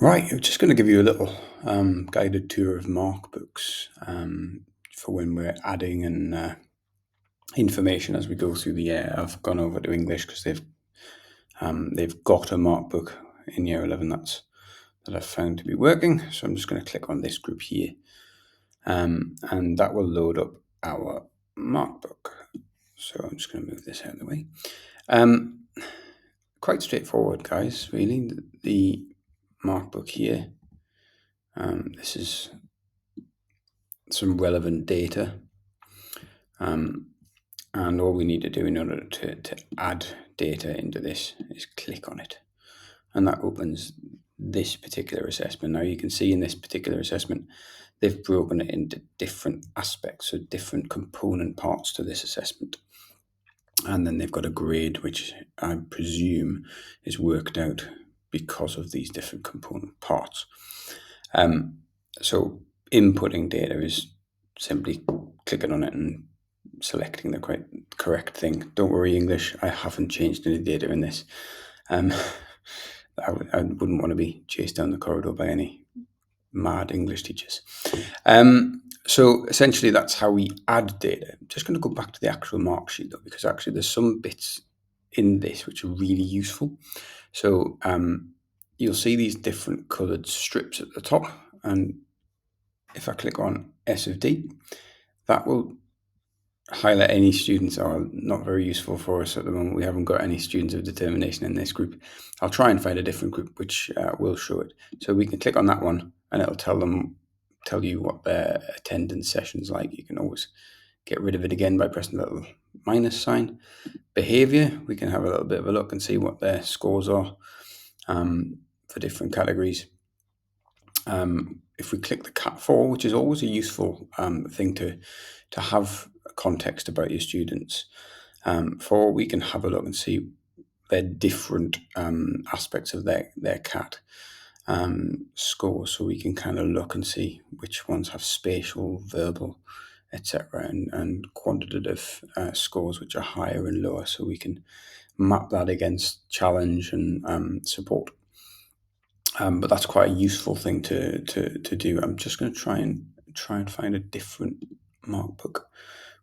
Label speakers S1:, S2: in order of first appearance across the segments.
S1: Right, I'm just going to give you a little guided tour of Markbooks for when we're adding and information as we go through the year. I've gone over to English because they've got a Markbook in Year 11 that I've found to be working. So I'm just going to click on this group here, and that will load up our Markbook. So I'm just going to move this out of the way. Quite straightforward, guys. Really, the Markbook here. This is some relevant data, and all we need to do in order to add data into this is click on it, and that opens this particular assessment. Now you can see in this particular assessment they've broken it into different aspects, so different component parts to this assessment, and then they've got a grade which I presume is worked out because of these different component parts. So inputting data is simply clicking on it and selecting the correct thing. Don't worry, English, I haven't changed any data in this. I wouldn't want to be chased down the corridor by any mad English teachers. So essentially that's how we add data. I'm just going to go back to the actual mark sheet though, because actually there's some bits in this which are really useful. So you'll see these different coloured strips at the top, and if I click on S of D, that will highlight any students are not very useful for us at the moment. We haven't got any students of determination in this group. I'll try and find a different group which will show it. So we can click on that one and it'll tell you what their attendance session's like. You can always get rid of it again by pressing the little minus sign. Behaviour, we can have a little bit of a look and see what their scores are for different categories. If we click the Cat 4, which is always a useful thing to have context about your students, for we can have a look and see their different aspects of their CAT scores, so we can kind of look and see which ones have spatial, verbal, etc., and quantitative scores which are higher and lower, so we can map that against challenge and support. But that's quite a useful thing to do. I'm just going to try and find a different Markbook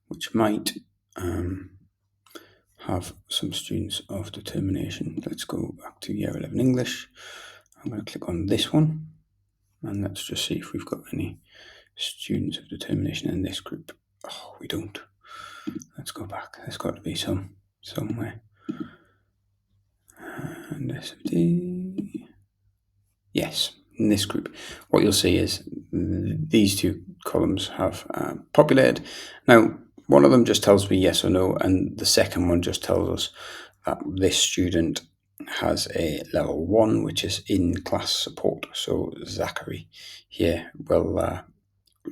S1: which might have some students of determination. Let's go back to Year 11 English. I'm going to click on this one, and let's just see if we've got any students of determination in this group. Oh, we don't. Let's go back. There's got to be somewhere. And SFD. Yes, in this group. What you'll see is these two columns have populated. Now, one of them just tells me yes or no, and the second one just tells us that this student has a level 1, which is in-class support. So Zachary here will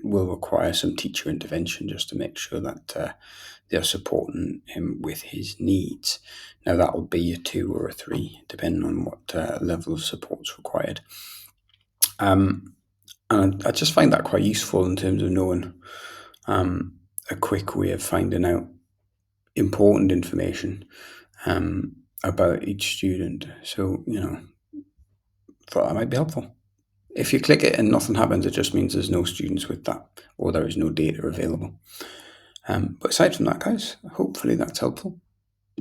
S1: require some teacher intervention just to make sure that they're supporting him with his needs. Now that will be a 2 or a 3, depending on what level of support's required. And I just find that quite useful in terms of knowing a quick way of finding out important information about each student. So, thought that might be helpful. If you click it and nothing happens, it just means there's no students with that, or there is no data available. But aside from that, guys, hopefully that's helpful.